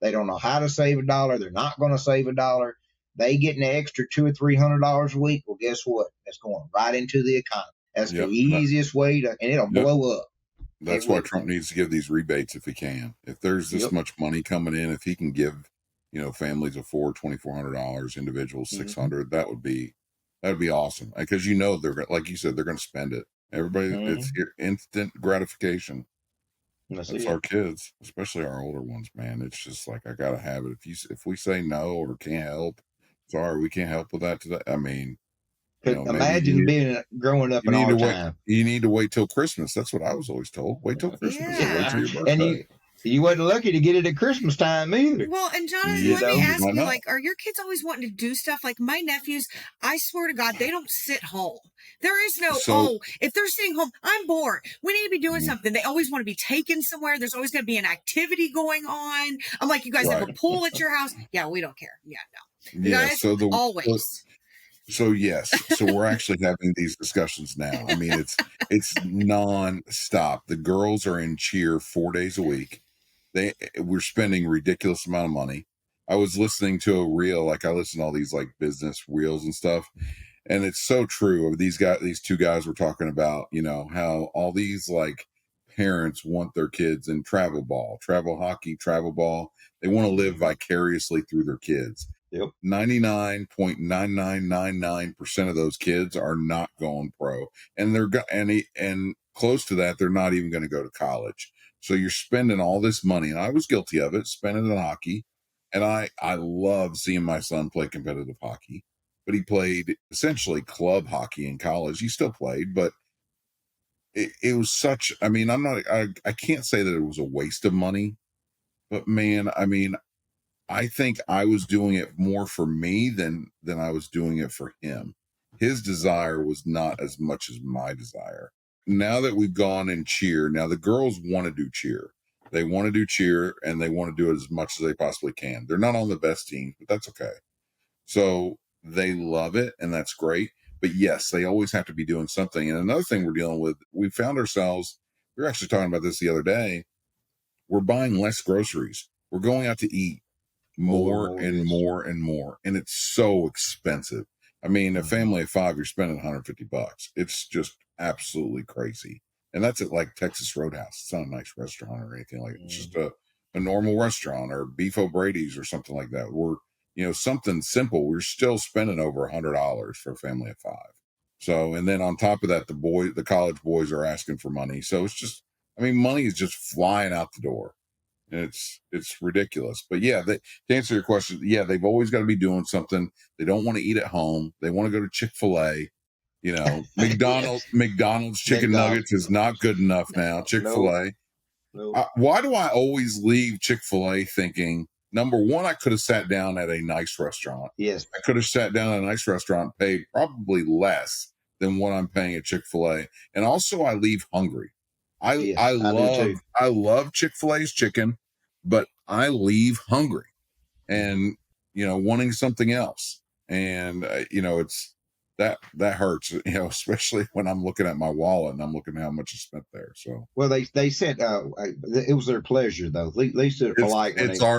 They don't know how to save a dollar. They're not going to save a dollar. They get an extra $200 or $300 a week. Well, guess what? That's going right into the economy. That's the easiest way to, and it'll blow up. That's why Trump needs to give these rebates if he can. If there's this much money coming in, if he can give, families of $2,400, individuals $600, that would be awesome. Because they're, like you said, they're going to spend it. Everybody, it's instant gratification. That's our kids, especially our older ones, man. It's just like, I gotta have it. If we say no or can't help, sorry, we can't help with that today. I mean, imagine growing up in our time. You need to wait till Christmas. That's what I was always told. Wait till Christmas. Yeah. Wait till your birthday. And you wasn't lucky to get it at Christmas time either. Well, and Jonathan, let me ask you, like, are your kids always wanting to do stuff? Like my nephews, I swear to God, they don't sit home. There is no, if they're sitting home, I'm bored. We need to be doing something. They always want to be taken somewhere. There's always going to be an activity going on. I'm like, you guys have a pool at your house? Yeah, we don't care. Yeah, no. You guys, always. So yes, we're actually having these discussions now. I mean, it's non-stop. The girls are in cheer 4 days a week. We're spending ridiculous amount of money. I was listening to a reel, like I listen to all these like business reels and stuff, and it's so true. These two guys were talking about, how all these like parents want their kids in travel hockey, travel ball. They want to live vicariously through their kids. Yep. 99.9999% of those kids are not going pro, and close to that, they're not even going to go to college. So you're spending all this money, and I was guilty of it, spending it on hockey. And I love seeing my son play competitive hockey, but he played essentially club hockey in college. He still played, but it was such, I mean, I can't say that it was a waste of money, but man, I mean, I think I was doing it more for me than I was doing it for him. His desire was not as much as my desire. Now that we've gone in cheer, now the girls want to do cheer. They want to do cheer, and they want to do it as much as they possibly can. They're not on the best teams, but that's okay. So they love it, and that's great. But yes, they always have to be doing something. And another thing we're dealing with, we found ourselves, we were actually talking about this the other day, we're buying less groceries. We're going out to eat more and more and more. And it's so expensive. I mean, a family of 5, you're spending $150. It's just absolutely crazy. And that's at like Texas Roadhouse. It's not a nice restaurant or anything like that. It's just a normal restaurant, or Beef O'Brady's or something like that. We're, something simple. We're still spending over $100 for a family of 5. So, and then on top of that, the college boys are asking for money. So it's just, I mean, money is just flying out the door. And it's ridiculous. But yeah, to answer your question, yeah, they've always got to be doing something. They don't want to eat at home. They want to go to Chick-fil-A. McDonald's chicken nuggets is not good enough now. Chick-fil-A. No. Why do I always leave Chick-fil-A thinking, number one, I could have sat down at a nice restaurant. Yes. I could have sat down at a nice restaurant, paid probably less than what I'm paying at Chick-fil-A. And also I leave hungry. I love Chick-fil-A's chicken, but I leave hungry and, wanting something else. And, it's that hurts, especially when I'm looking at my wallet and I'm looking at how much I spent there. So, well, they said, it was their pleasure though. At least they're polite.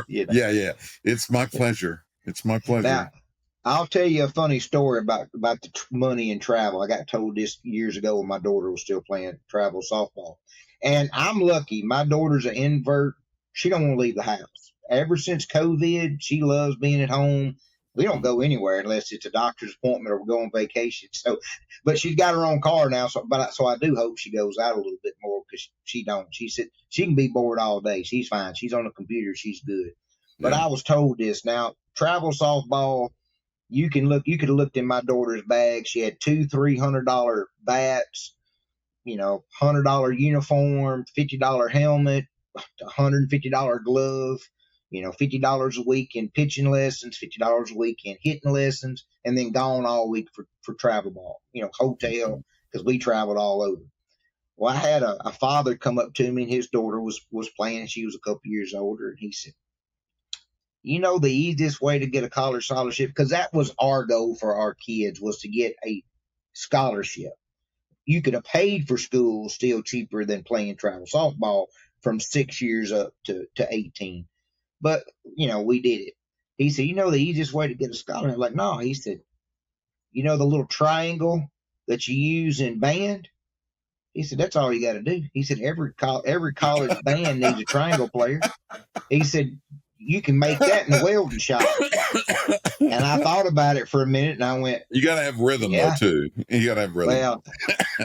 Yeah. It's my pleasure. It's my pleasure. Now, I'll tell you a funny story about the money and travel. I got told this years ago when my daughter was still playing travel softball. And I'm lucky. My daughter's an invert. She don't want to leave the house. Ever since COVID, she loves being at home. We don't go anywhere unless it's a doctor's appointment or we're going on vacation. So, but she's got her own car now. So I do hope she goes out a little bit more, because she don't. She said she can be bored all day. She's fine. She's on the computer. She's good. But I was told this. Now, travel softball, you could have looked in my daughter's bag. She had $200-$300 bats, $100 uniform, $50 helmet, $150 glove, $50 a week in pitching lessons, $50 a week in hitting lessons, and then gone all week for travel ball, hotel, because we traveled all over. Well, I had a father come up to me, and his daughter was playing, and she was a couple years older, and he said, the easiest way to get a college scholarship, because that was our goal for our kids, was to get a scholarship. You could have paid for school still cheaper than playing travel softball from 6 years up to 18. But, we did it. He said, the easiest way to get a scholarship? I'm like, no. He said, the little triangle that you use in band? He said, that's all you got to do. He said, every college band needs a triangle player. He said, you can make that in the welding shop. And I thought about it for a minute, and I went, you got to have rhythm, though, too. You got to have rhythm. Well,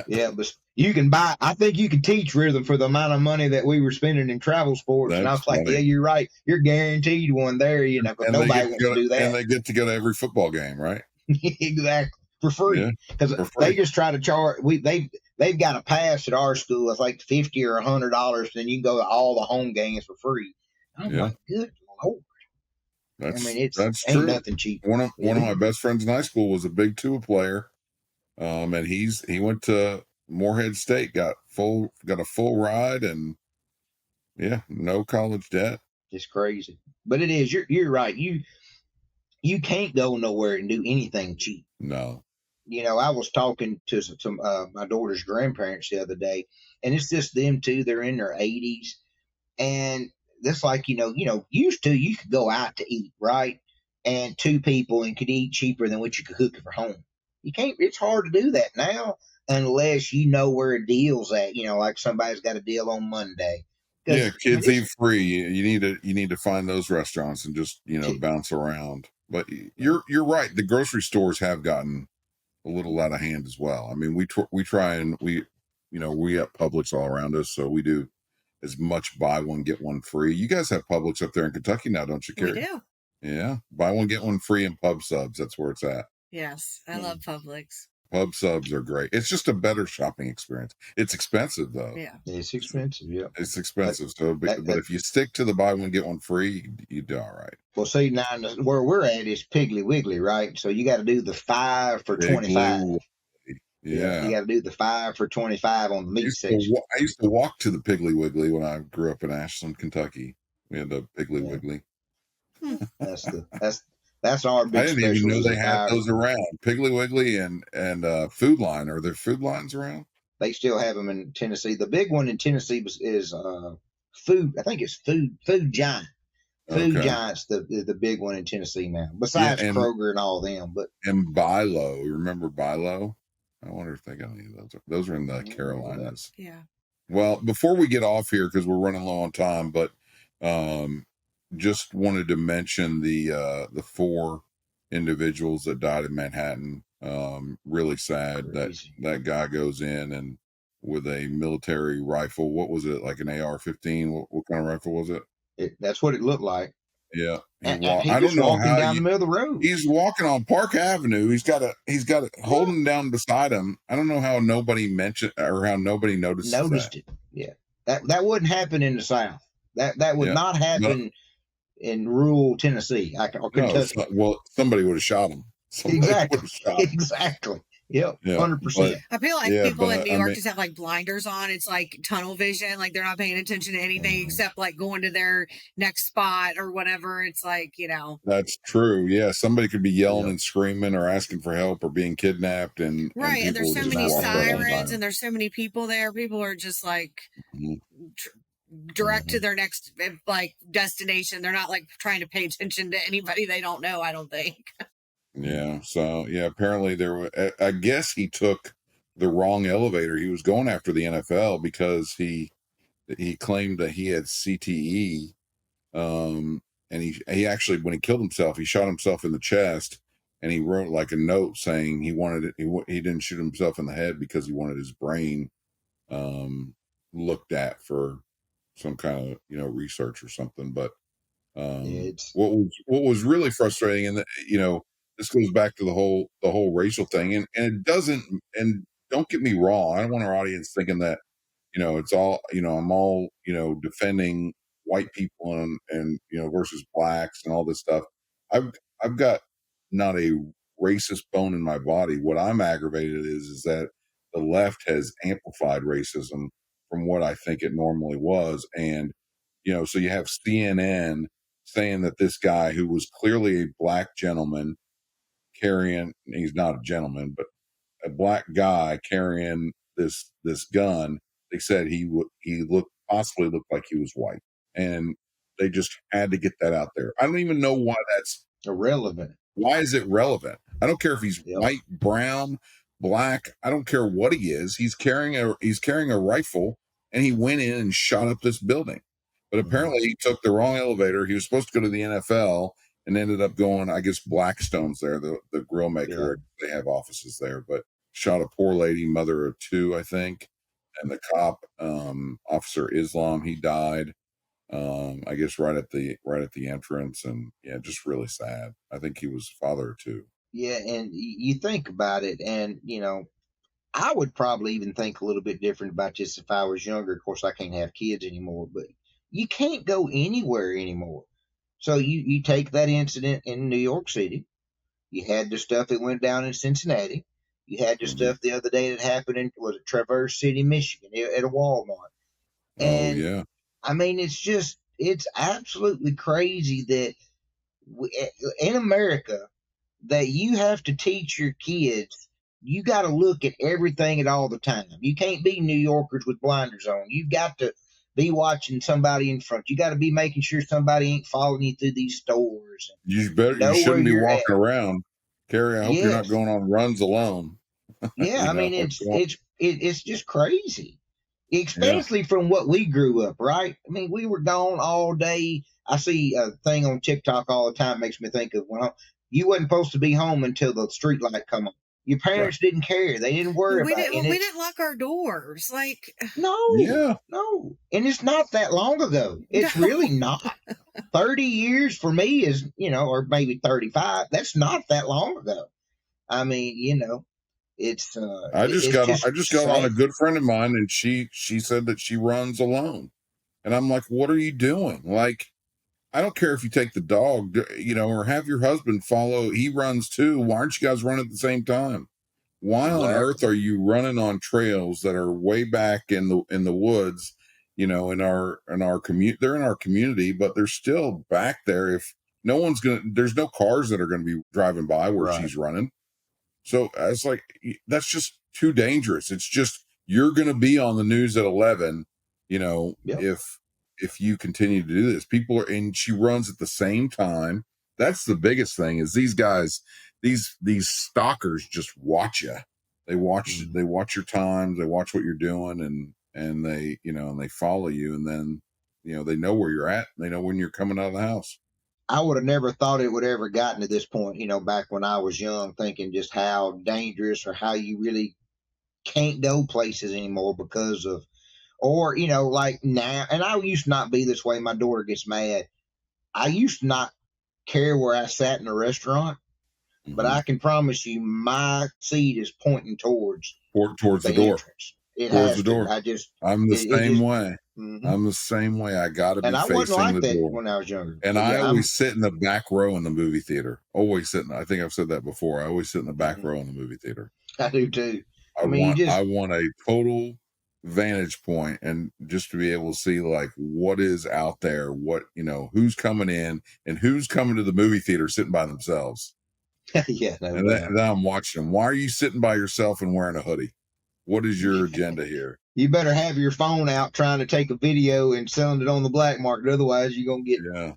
yeah, but you can I think you can teach rhythm for the amount of money that we were spending in travel sports. That's and I was funny. like, yeah, you're right. You're guaranteed one there, because nobody wants to do that. And they get to go to every football game, right? Exactly. For free. Because they just try to charge. They've got a pass at our school. It's like $50 or $100. Then you can go to all the home games for free. I'm like, good Lord. That's ain't true. Nothing cheap. One of my best friends in high school was a Big 2 player. And he went to Morehead State, got a full ride, and no college debt. It's crazy. But it is, you're right. You can't go nowhere and do anything cheap. No. I was talking to some my daughter's grandparents the other day, and it's just them two. They're in their 80s, and that's like, used to, you could go out to eat, right? And 2 people and could eat cheaper than what you could cook it for home. You can't, it's hard to do that now unless you know where a deal's at, like somebody's got a deal on Monday. Yeah, kids eat free. You need to find those restaurants and just, bounce around. But you're right. The grocery stores have gotten a little out of hand as well. I mean, we try and we got Publix all around us, so we do as much buy one get one free. You guys have Publix up there in Kentucky now, don't you, Carrie? We do. Yeah, buy one get one free in Pub Subs. That's where it's at. Yes, I love Publix. Pub Subs are great. It's just a better shopping experience. It's expensive though. Yeah, it's expensive. Yeah, it's expensive. But if you stick to the buy one get one free, you do all right. Well, see, now where we're at is Piggly Wiggly, right? So you got to do the 5 for 25. Yeah, you got to do the 5 for 25 on the meat section. I used to walk to the Piggly Wiggly when I grew up in Ashland, Kentucky. We had the Piggly Wiggly. That's our big. I didn't even know they had those around. Piggly Wiggly and Food Line. Are there Food Lines around? They still have them in Tennessee. The big one in Tennessee is Food. I think it's Food Giant. Food Giant's the big one in Tennessee now. Besides Kroger and all them, and Bilo. Remember Bilo? I wonder if they got any of those. Those are in the Carolinas. Yeah. Well, before we get off here, because we're running low on time, but just wanted to mention the 4 individuals that died in Manhattan. Really sad that guy goes in and with a military rifle. What was it, like an AR-15? What kind of rifle was it? That's what it looked like. Yeah, I don't know how down the middle of the road. He's walking on Park Avenue. He's got Holden down beside him. I don't know how nobody mentioned or how nobody noticed it. Yeah, that wouldn't happen in the South. That would not happen in rural Tennessee. Well, somebody would have shot him. Exactly. Yep, 100%. I feel like people in New York just have like blinders on. It's like tunnel vision. Like they're not paying attention to anything except like going to their next spot or whatever. It's like, That's true. Yeah. Somebody could be yelling and screaming or asking for help or being kidnapped. And there's so many sirens and there's so many people there. People are just like direct to their next like destination. They're not like trying to pay attention to anybody they don't know, I don't think. Yeah. So apparently I guess he took the wrong elevator. He was going after the NFL because he claimed that he had CTE. And he actually, when he killed himself, he shot himself in the chest and he wrote like a note saying he wanted it. He didn't shoot himself in the head because he wanted his brain, looked at for some kind of, research or something. But, what was really frustrating and this goes back to the whole racial thing, and it doesn't. And don't get me wrong, I don't want our audience thinking that it's all I'm all defending white people and versus blacks and all this stuff. I've got not a racist bone in my body. What I'm aggravated is that the left has amplified racism from what I think it normally was, and so you have CNN saying that this guy who was clearly a black gentleman he's not a gentleman, but a black guy carrying this gun. They said he possibly looked like he was white, and they just had to get that out there. I don't even know why that's irrelevant. Why is it relevant? I don't care if he's white, brown, black. I don't care what he is. He's carrying a rifle, and he went in and shot up this building. But apparently, he took the wrong elevator. He was supposed to go to the NFL. And ended up going, I guess, Blackstone's there, the grill maker. Yeah. They have offices there, but shot a poor lady, mother of 2, I think. And the cop, Officer Islam, he died. I guess right at the entrance, and just really sad. I think he was father of 2. Yeah, and you think about it, and I would probably even think a little bit different about this if I was younger. Of course, I can't have kids anymore, but you can't go anywhere anymore. So you take that incident in New York City. You had the stuff that went down in Cincinnati. You had the stuff the other day that happened in Traverse City, Michigan, at a Walmart. And I mean, it's absolutely crazy that in America that you have to teach your kids. You got to look at everything at all the time. You can't be New Yorkers with blinders on. You've got to be watching somebody in front. You got to be making sure somebody ain't following you through these stores. You shouldn't be walking around. Carrie, I hope you're not going on runs alone. Yeah, I mean it's just crazy, especially from what we grew up. Right? I mean, we were gone all day. I see a thing on TikTok all the time. Makes me think of when you wasn't supposed to be home until the street light come on. Your parents didn't care. They didn't worry about it. We didn't lock our doors. Like, no. And it's not that long ago. It's really not. 30 years for me is, or maybe 35. That's not that long ago. I mean, it's I just got on a good friend of mine, and she said that she runs alone. And I'm like, what are you doing? Like, I don't care if you take the dog, or have your husband follow. He runs too. Why aren't you guys running at the same time? Why on earth are you running on trails that are way back in the woods? In our community, they're in our community, but they're still back there. If there's no cars that are going to be driving by where she's running. So it's like, that's just too dangerous. It's just, you're going to be on the news at 11, if you continue to do this. And she runs at the same time. That's the biggest thing, is these guys, these stalkers just watch you. They watch, they watch your times, they watch what you're doing, and they, and they follow you, and then, they know where you're at. They know when you're coming out of the house. I would have never thought it would ever gotten to this point, back when I was young, thinking just how dangerous, or how you really can't go places anymore because of, or, like now, and I used to not be this way. My daughter gets mad. I used to not care where I sat in a restaurant, but I can promise you my seat is pointing towards the door. Entrance. It towards has the door. I'm the same way. I'm the same way. I got to be facing like the that door when I was younger. And I always sit in the back row in the movie theater. I think I've said that before. I always sit in the back row in the movie theater. I do too. I want a total vantage point, and just to be able to see like what is out there, what, who's coming in and who's coming to the movie theater sitting by themselves. Then I'm watching them. Why are you sitting by yourself and wearing a hoodie? What is your agenda here? You better have your phone out trying to take a video and selling it on the black market. Otherwise, you're going to get. Yeah.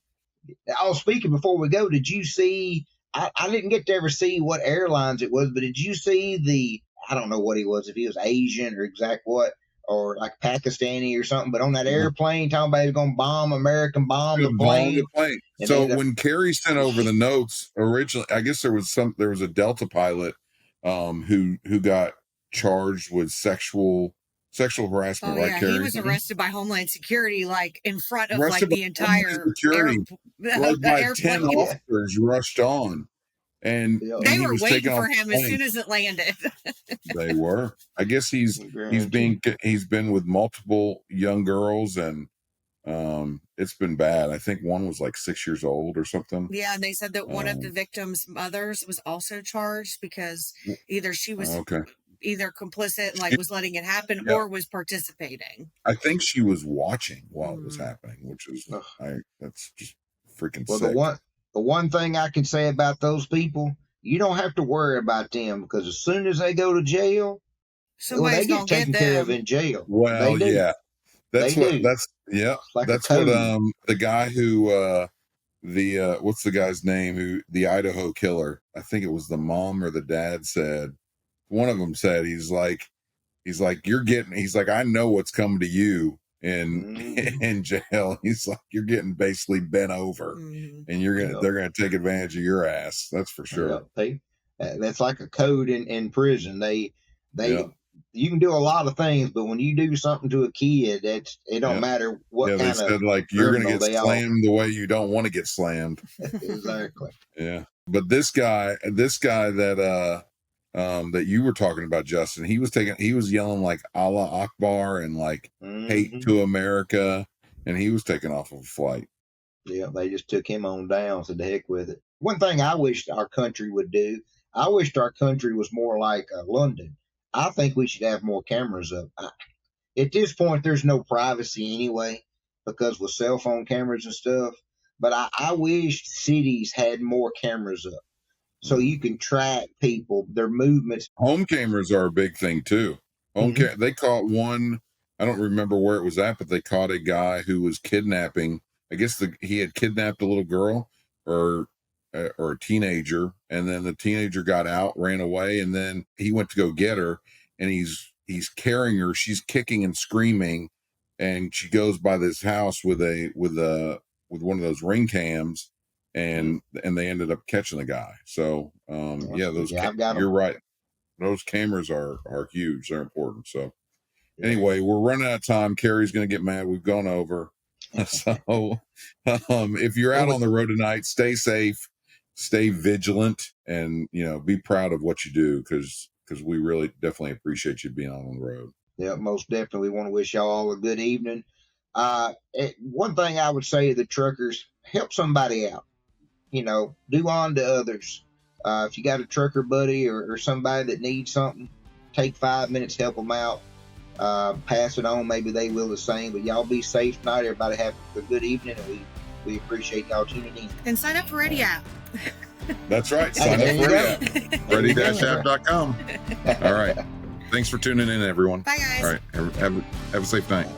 I was speaking before we go. Did you see? I didn't get to ever see what airlines it was, but did you see I don't know what he was, if he was Asian or exact what, or like Pakistani or something, but on that airplane, talking about he was going to bomb the plane. So when Carrie sent over the notes originally, I guess there was a Delta pilot who got charged with sexual harassment, right, Carrie? He was arrested by Homeland Security, like in front of the entire security. By 10 officers rushed on, and they were waiting for him as soon as it landed. They were. I guess he's been with multiple young girls, and it's been bad. I think one was like 6 years old or something. Yeah, and they said that one of the victim's mothers was also charged because either she was either complicit and was letting it happen, or was participating. I think she was watching while it was happening, which is that's just freaking sick. The one thing I can say about those people, you don't have to worry about them, because as soon as they go to jail, they get taken care of in jail. Well, that's what the guy who what's the guy's name, who the Idaho killer, I think it was the mom or the dad said. One of them said, he's like, I know what's coming to you in jail. He's like, you're getting basically bent over, and they're gonna take advantage of your ass. That's for sure. That's like a code in prison. You can do a lot of things, but when you do something to a kid, it don't matter what kind of. They said you're gonna get slammed the way you don't want to get slammed. Exactly. Yeah, but this guy that that you were talking about, Justin, he was yelling like Allah Akbar and hate to America, and he was taken off of a flight. Yeah, they just took him on down, said the heck with it. One thing I wished our country would do, I wished our country was more like London. I think we should have more cameras up. At this point, there's no privacy anyway, because with cell phone cameras and stuff, but I wish cities had more cameras up, so you can track people, their movements. Home cameras are a big thing too. They caught one, I don't remember where it was at, but they caught a guy who was kidnapping. I guess he had kidnapped a little girl or a teenager, and then the teenager got out, ran away, and then he went to go get her, and he's carrying her. She's kicking and screaming, and she goes by this house with one of those ring cams. And they ended up catching the guy. So you're right. those cameras are huge. They're important. So anyway, we're running out of time. Carrie's going to get mad. We've gone over. So if you're out on the road tonight, stay safe, stay vigilant, and be proud of what you do, because we really definitely appreciate you being out on the road. Yeah, most definitely. Want to wish y'all all a good evening. One thing I would say to the truckers: help somebody out. Do on to others. If you got a trucker buddy or somebody that needs something, take 5 minutes, help them out. Pass it on. Maybe they will the same. But y'all be safe tonight. Everybody have a good evening, and we appreciate y'all tuning in. And sign up for Ready App. That's right. Sign up for Ready App. Ready-app.com. All right. Thanks for tuning in, everyone. Bye, guys. All right. Have a safe night.